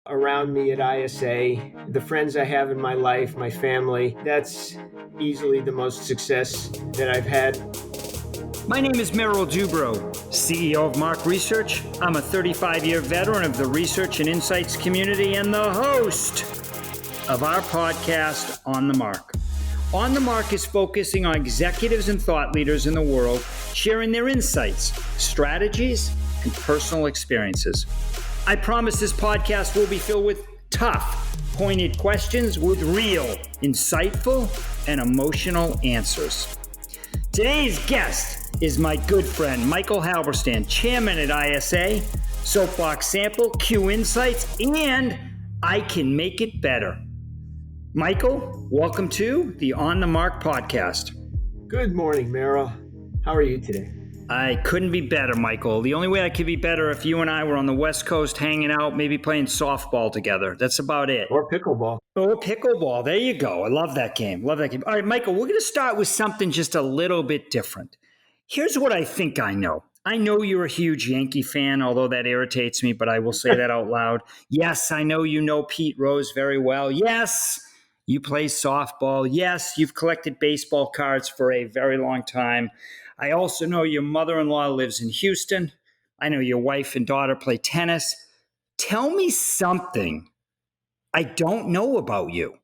around me at ISA, the friends I have in my life, my family. That's easily the most success that I've had. My name is Merrill CEO of Mark Research. I'm a 35-year veteran of the research and insights community and the host of our podcast, On the Mark. On the Mark is focusing on executives and thought leaders in the world, sharing their insights, strategies, and personal experiences. I promise this podcast will be filled with tough, pointed questions with real, insightful, and emotional answers. Today's guest is my good friend, Michael Halberstam, chairman at ISA, Soapbox Sample, Q Insights, and I Can Make It Better. Michael, welcome to the On the Mark podcast. Good morning, Merrill. How are you today? I couldn't be better, Michael. The only way I could be better if you and I were on the West Coast hanging out, maybe playing softball together. That's about it. Or pickleball. Or pickleball. There you go. I love that game. All right, Michael, we're going to start with something just a little bit different. Here's what I think I know. I know you're a huge Yankee fan, although that irritates me, but I will say that out loud. Yes, I know you know Pete Rose very well. Yes, you play softball. Yes, you've collected baseball cards for a very long time. I also know your mother-in-law lives in Houston. I know your wife and daughter play tennis. Tell me something I don't know about you.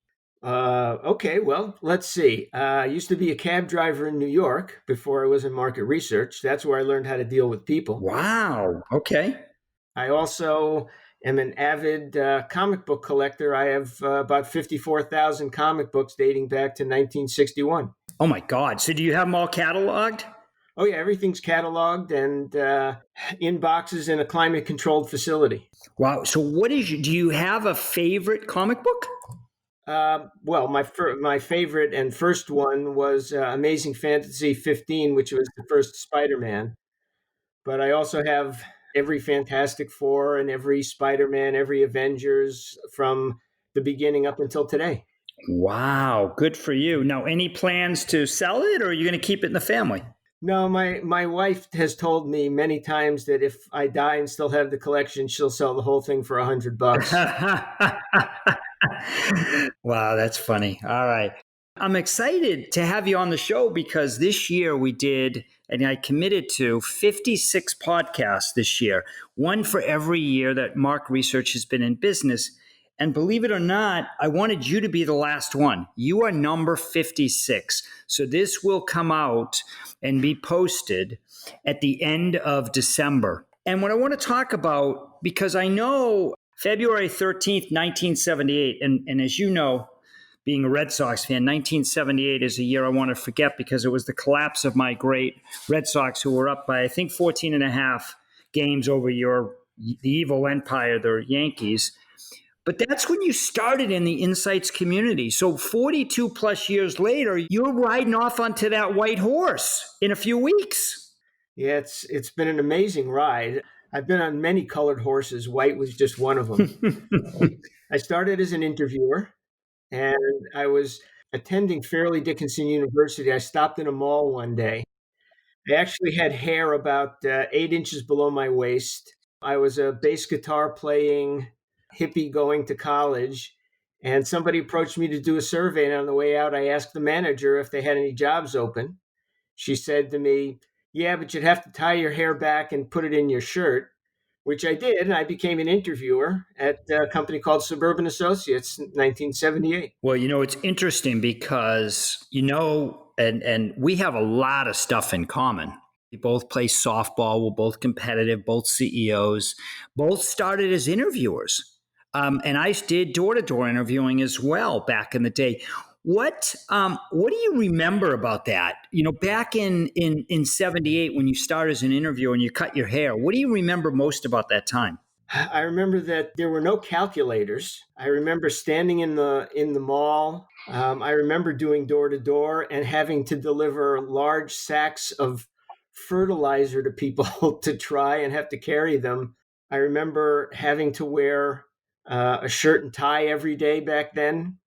Okay, well, let's see. I used to be a cab driver in New York before I was in market research. That's where I learned how to deal with people. Wow. Okay. I also am an avid comic book collector. I have about 54,000 comic books dating back to 1961. Oh, my God. So do you have them all cataloged? Oh, yeah, everything's cataloged and in boxes in a climate-controlled facility. Wow. So do you have a favorite comic book? Well, my favorite and first one was Amazing Fantasy 15, which was the first Spider-Man. But I also have every Fantastic Four and every Spider-Man, every Avengers from the beginning up until today. Wow. Good for you. Now, any plans to sell it, or are you going to keep it in the family? No, my wife has told me many times that if I die and still have the collection, she'll sell the whole thing for $100. Wow, that's funny. All right. I'm excited to have you on the show because this year we did, and I committed to 56 podcasts this year, one for every year that Mark Research has been in business. And believe it or not, I wanted you to be the last one. You are number 56. So this will come out and be posted at the end of December. And what I want to talk about, because I know February 13th, 1978, and as you know, being a Red Sox fan, 1978 is a year I want to forget because it was the collapse of my great Red Sox, who were up by, I think, 14 and a half games over the evil empire, the Yankees. But that's when you started in the insights community. So 42 plus years later, you're riding off onto that white horse in a few weeks. Yeah, it's been an amazing ride. I've been on many colored horses. White was just one of them. I started as an interviewer, and I was attending Fairleigh Dickinson University. I stopped in a mall one day. I actually had hair about 8 inches below my waist. I was a bass guitar playing hippie going to college, and somebody approached me to do a survey, and on the way out I asked the manager if they had any jobs open. She said to me, "Yeah, but you'd have to tie your hair back and put it in your shirt," which I did, and I became an interviewer at a company called Suburban Associates in 1978. Well, it's interesting because, and we have a lot of stuff in common. We both play softball. We're both competitive, both CEOs, both started as interviewers. And I did door-to-door interviewing as well back in the day. What do you remember about that? Back in 78 when you started as an interviewer and you cut your hair, what do you remember most about that time? I remember that there were no calculators. I remember standing in the mall. I remember doing door-to-door and having to deliver large sacks of fertilizer to people to try and have to carry them. I remember having to wear a shirt and tie every day back then.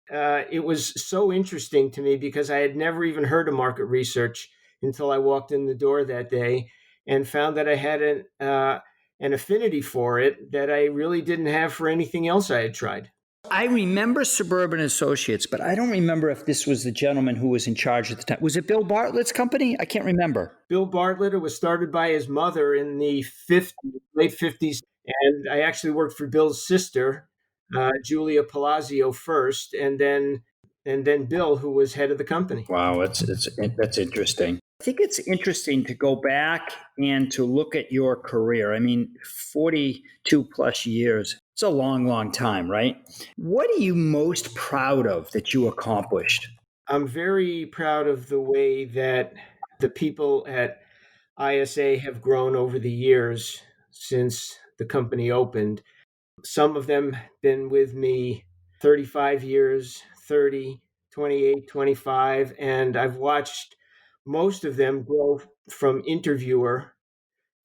It was so interesting to me because I had never even heard of market research until I walked in the door that day and found that I had an an affinity for it that I really didn't have for anything else I had tried. I remember Suburban Associates, but I don't remember if this was the gentleman who was in charge at the time. Was it Bill Bartlett's company? I can't remember. Bill Bartlett, it was started by his mother in the late 50s. And I actually worked for Bill's sister, Julia Palazzo, first, and then Bill, who was head of the company. Wow, that's interesting. I think it's interesting to go back and to look at your career. I mean, 42 plus years. It's a long, long time, right? What are you most proud of that you accomplished? I'm very proud of the way that the people at ISA have grown over the years since the company opened. Some of them been with me 35 years, 30, 28, 25, and I've watched most of them grow from interviewer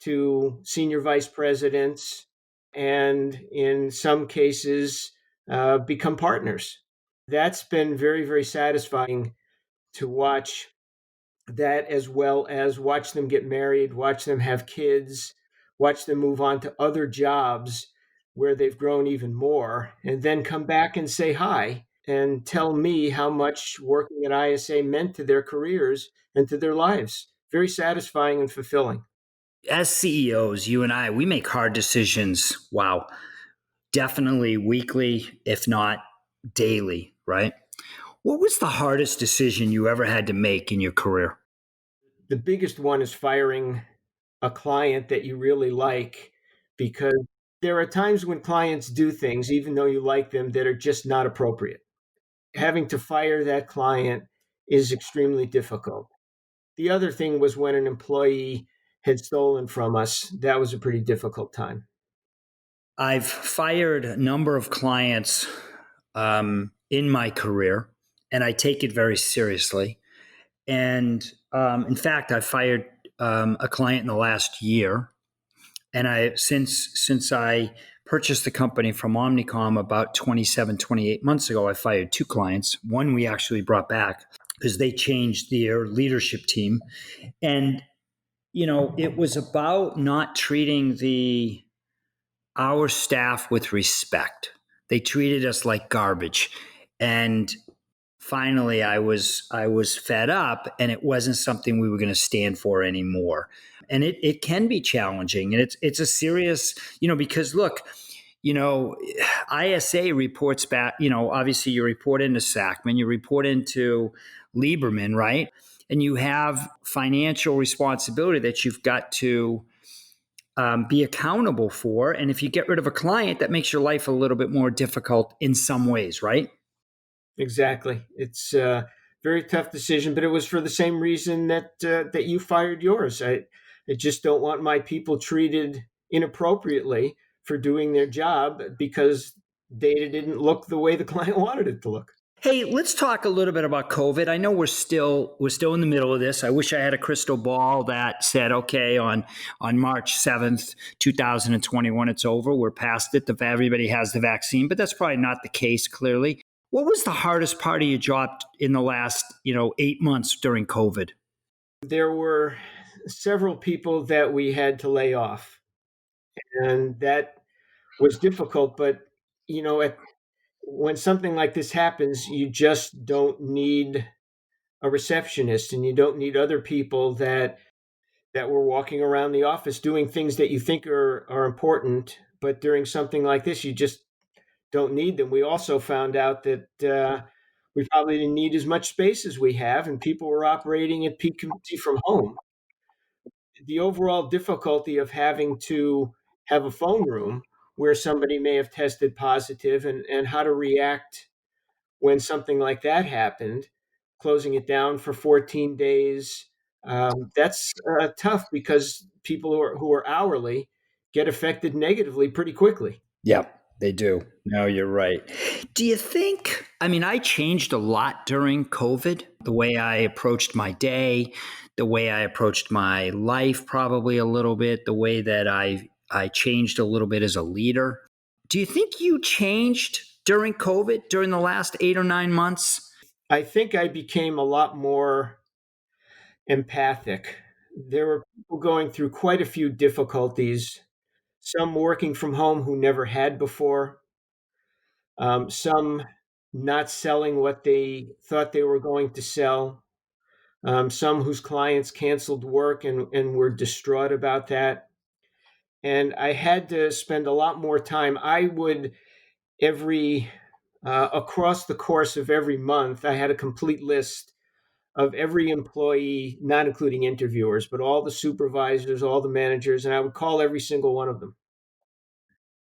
to senior vice presidents, and in some cases, become partners. That's been very, very satisfying to watch that, as well as watch them get married, watch them have kids, watch them move on to other jobs where they've grown even more, and then come back and say hi and tell me how much working at ISA meant to their careers and to their lives. Very satisfying and fulfilling. As CEOs, you and I, we make hard decisions. Wow. Definitely weekly, if not daily, right? What was the hardest decision you ever had to make in your career? The biggest one is firing a client that you really like, because there are times when clients do things, even though you like them, that are just not appropriate. Having to fire that client is extremely difficult. The other thing was when an employee had stolen from us. That was a pretty difficult time. I've fired a number of clients in my career, and I take it very seriously. And in fact, I fired a client in the last year, and I since I purchased the company from Omnicom about 27, 28 months ago, I fired two clients. One we actually brought back because they changed their leadership team, and it was about not treating the our staff with respect. They treated us like garbage. And finally I was fed up, and it wasn't something we were going to stand for anymore. And it can be challenging, and it's a serious, because look, you know, ISA reports back, obviously you report into Sackman, you report into Lieberman, right? And you have financial responsibility that you've got to be accountable for. And if you get rid of a client, that makes your life a little bit more difficult in some ways, right? Exactly. It's a very tough decision, but it was for the same reason that you fired yours. I just don't want my people treated inappropriately for doing their job because data didn't look the way the client wanted it to look. Hey, let's talk a little bit about COVID. I know we're still in the middle of this. I wish I had a crystal ball that said, okay, on March 7th, 2021, it's over. We're past it. Everybody has the vaccine, but that's probably not the case, clearly. What was the hardest part of your job in the last, 8 months during COVID? There were several people that we had to lay off, and that was difficult. But when something like this happens, you just don't need a receptionist, and you don't need other people that were walking around the office doing things that you think are important. But during something like this, you just don't need them. We also found out that we probably didn't need as much space as we have, and people were operating at peak capacity from home. The overall difficulty of having to have a phone room where somebody may have tested positive, and how to react when something like that happened, closing it down for 14 days. That's tough because people who are hourly get affected negatively pretty quickly. Yeah, they do. No, you're right. Do you think, I mean, I changed a lot during COVID, the way I approached my day, the way I approached my life, probably a little bit, the way that I changed a little bit as a leader. Do you think you changed during COVID, during the last 8 or 9 months? I think I became a lot more empathic. There were people going through quite a few difficulties, some working from home who never had before, some not selling what they thought they were going to sell, some whose clients canceled work and were distraught about that. And I had to spend a lot more time. I would every across the course of every month, I had a complete list of every employee, not including interviewers, but all the supervisors, all the managers, and I would call every single one of them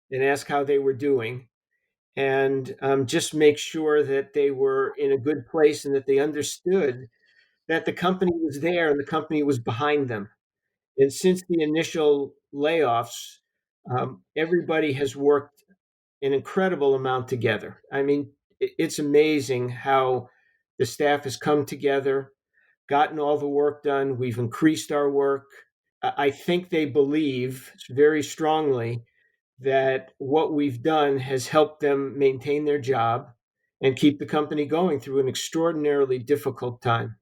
and ask how they were doing, and just make sure that they were in a good place and that they understood that the company was there and the company was behind them. And since the initial layoffs, everybody has worked an incredible amount together. I mean, it's amazing how the staff has come together, gotten all the work done. We've increased our work. I think they believe very strongly that what we've done has helped them maintain their job and keep the company going through an extraordinarily difficult time.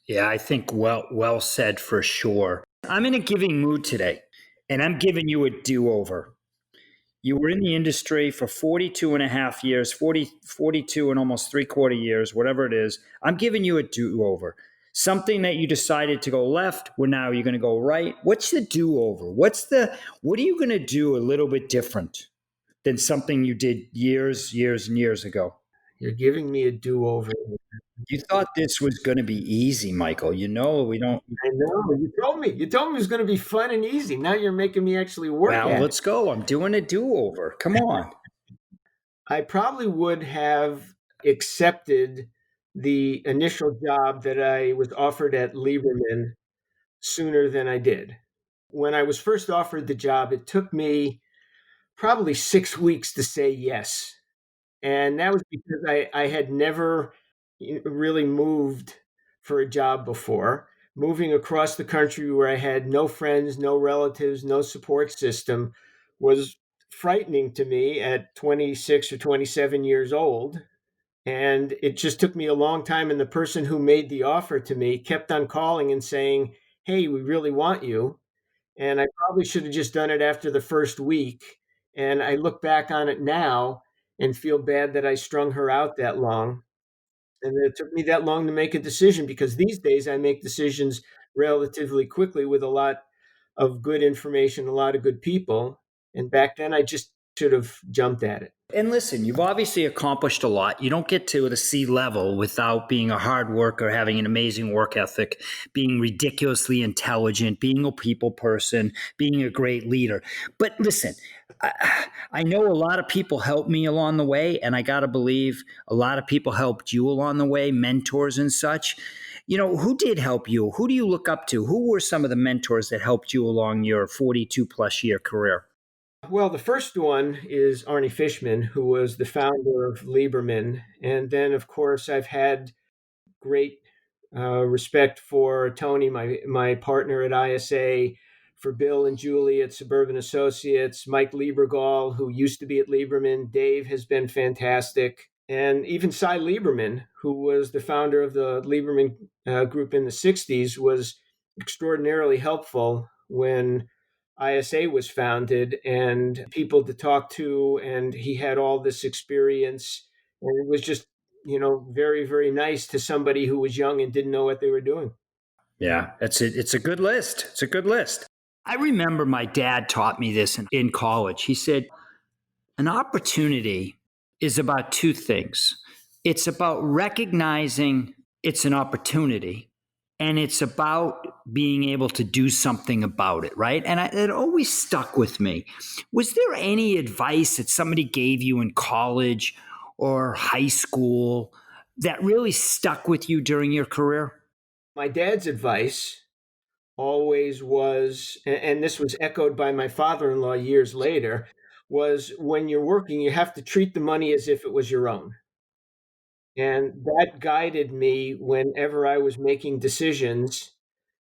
Yeah, I think well said for sure. I'm in a giving mood today, and I'm giving you a do-over. You were in the industry for 42 and a half years, 42 and almost 3/4 years, whatever it is. I'm giving you a do-over. Something that you decided to go left, well, now you're going to go right. What's the do-over? What are you going to do a little bit different than something you did years and years ago? You're giving me a do-over. You thought this was going to be easy, Michael. You know, we don't. I know. You told me it was going to be fun and easy. Now you're making me actually work Well, at it. let's go. I'm doing a do-over. Come on. I probably would have accepted the initial job that I was offered at Lieberman sooner than I did. When I was first offered the job, it took me probably 6 weeks to say yes. And that was because I had never really moved for a job before. Moving across the country where I had no friends, no relatives, no support system was frightening to me at 26 or 27 years old. And it just took me a long time. And the person who made the offer to me kept on calling and saying, "Hey, we really want you." And I probably should have just done it after the first week. And I look back on it now and feel bad that I strung her out that long. And it took me that long to make a decision because these days I make decisions relatively quickly with a lot of good information, a lot of good people. And back then I just should have jumped at it. And listen, you've obviously accomplished a lot. You don't get to the C level without being a hard worker, having an amazing work ethic, being ridiculously intelligent, being a people person, being a great leader. But listen, I know a lot of people helped me along the way, and I got to believe a lot of people helped you along the way, mentors and such. You know, who did help you? Who do you look up to? Who were some of the mentors that helped you along your 42 plus year career? Well, the first one is Arnie Fishman, who was the founder of Lieberman. And then, of course, I've had great respect for Tony, my partner at ISA, for Bill and Julie at Suburban Associates, Mike Liebergall, who used to be at Lieberman. Dave has been fantastic. And even Cy Lieberman, who was the founder of the Lieberman group in the 60s, was extraordinarily helpful when ISA was founded and people to talk to. And he had all this experience. And it was just very, very nice to somebody who was young and didn't know what they were doing. Yeah, it's a good list. It's a good list. I remember my dad taught me this in college. He said, an opportunity is about two things. It's about recognizing it's an opportunity, and it's about being able to do something about it, right? And it always stuck with me. Was there any advice that somebody gave you in college or high school that really stuck with you during your career? My dad's advice always was, and this was echoed by my father-in-law years later, was when you're working, you have to treat the money as if it was your own. And that guided me whenever I was making decisions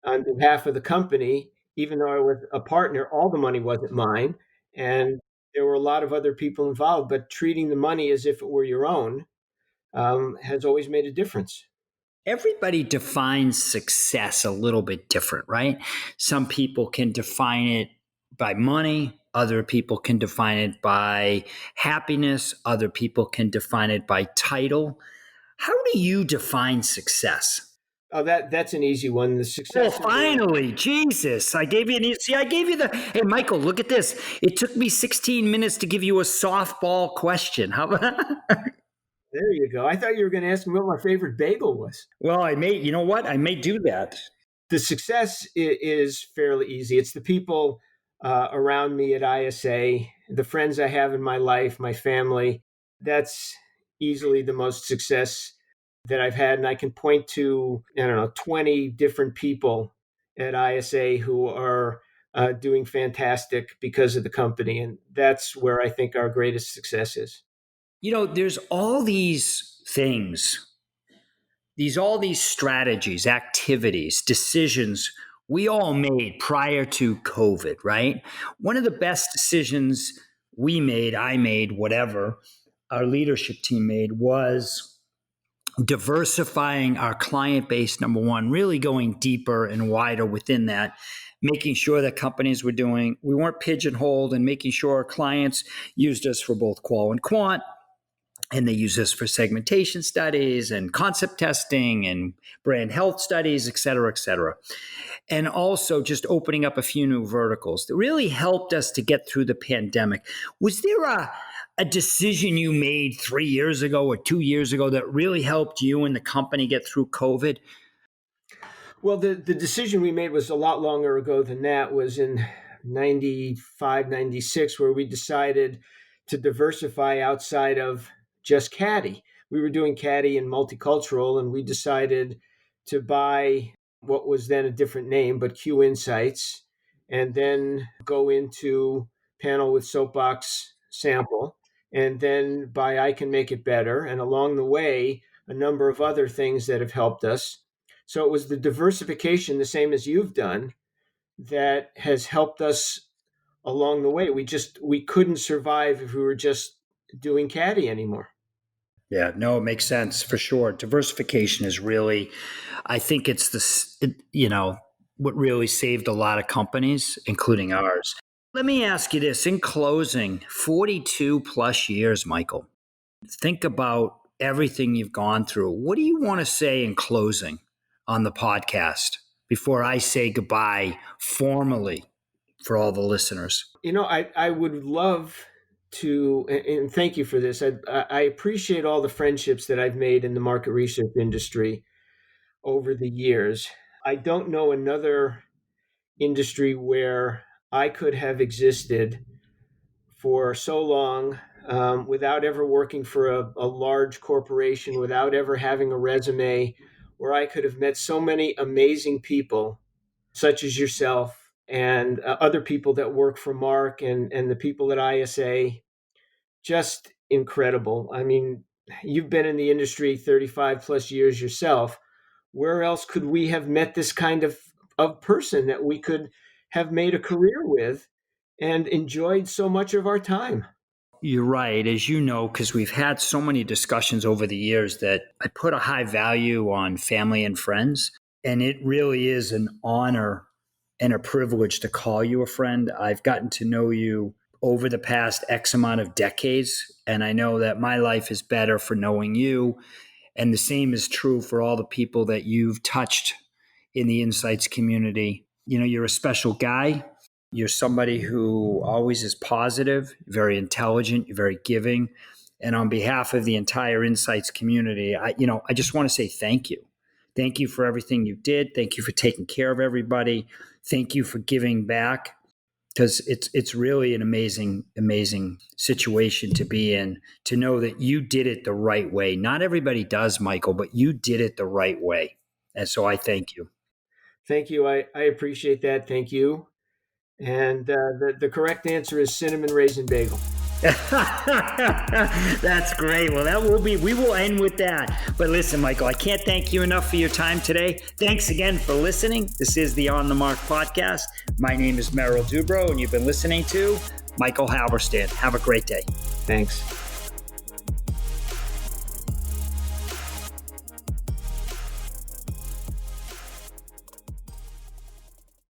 on behalf of the company, even though I was a partner, all the money wasn't mine. And there were a lot of other people involved, but treating the money as if it were your own has always made a difference. Everybody defines success a little bit different, right? Some people can define it by money, Other people can define it by happiness. Other people can define it by title. How do you define success? Oh, that's an easy one. The Oh, success in the world. finally, Jesus. I gave you hey, Michael, look at this. It took me 16 minutes to give you a softball question. How about There you go. I thought you were going to ask me what my favorite bagel was. Well, you know what? I may do that. The success is fairly easy. It's the people around me at ISA, the friends I have in my life, my family. That's easily the most success that I've had. And I can point to, 20 different people at ISA who are doing fantastic because of the company. And that's where I think our greatest success is. There's all these things, all these strategies, activities, decisions we all made prior to COVID, right? One of the best decisions I made, whatever, our leadership team made was diversifying our client base, number one, really going deeper and wider within that, making sure that companies we weren't pigeonholed, and making sure our clients used us for both qual and quant. And they use this for segmentation studies and concept testing and brand health studies, et cetera, et cetera. And also just opening up a few new verticals that really helped us to get through the pandemic. Was there a decision you made 3 years ago or 2 years ago that really helped you and the company get through COVID? Well, the decision we made was a lot longer ago than that. Was in 95, 96, where we decided to diversify outside of just Caddy. We were doing Caddy and multicultural, and we decided to buy what was then a different name, but Q Insights, and then go into Panel with Soapbox Sample, and then buy I Can Make It Better. And along the way, a number of other things that have helped us. So it was the diversification, the same as you've done, that has helped us along the way. We couldn't survive if we were just doing Caddy anymore. Yeah, no, it makes sense for sure. Diversification is really, I think it's what really saved a lot of companies, including ours. Let me ask you this in closing, 42 plus years, Michael, think about everything you've gone through. What do you want to say in closing on the podcast before I say goodbye formally for all the listeners? I would love to, and thank you for this. I appreciate all the friendships that I've made in the market research industry over the years. I don't know another industry where I could have existed for so long without ever working for a large corporation, without ever having a resume, where I could have met so many amazing people, such as yourself and other people that work for Mark and the people at ISA. Just incredible. I mean, you've been in the industry 35 plus years yourself. Where else could we have met this kind of person that we could have made a career with and enjoyed so much of our time? You're right. As you know, because we've had so many discussions over the years, that I put a high value on family and friends. And it really is an honor and a privilege to call you a friend. I've gotten to know you over the past X amount of decades, and I know that my life is better for knowing you. And the same is true for all the people that you've touched in the Insights community. You're a special guy. You're somebody who always is positive, very intelligent, you're very giving. And on behalf of the entire Insights community, I just want to say thank you. Thank you for everything you did. Thank you for taking care of everybody. Thank you for giving back, because it's really an amazing situation to be in, to know that you did it the right way. Not everybody does, Michael, but you did it the right way. And so I thank you. Thank you. I appreciate that. Thank you. And the correct answer is cinnamon raisin bagel. That's great. Well, we will end with that. But listen, Michael, I can't thank you enough for your time today. Thanks again for listening. This is the On the Mark podcast. My name is Merrill Dubrow, and you've been listening to Michael Halberstam. Have a great day. Thanks.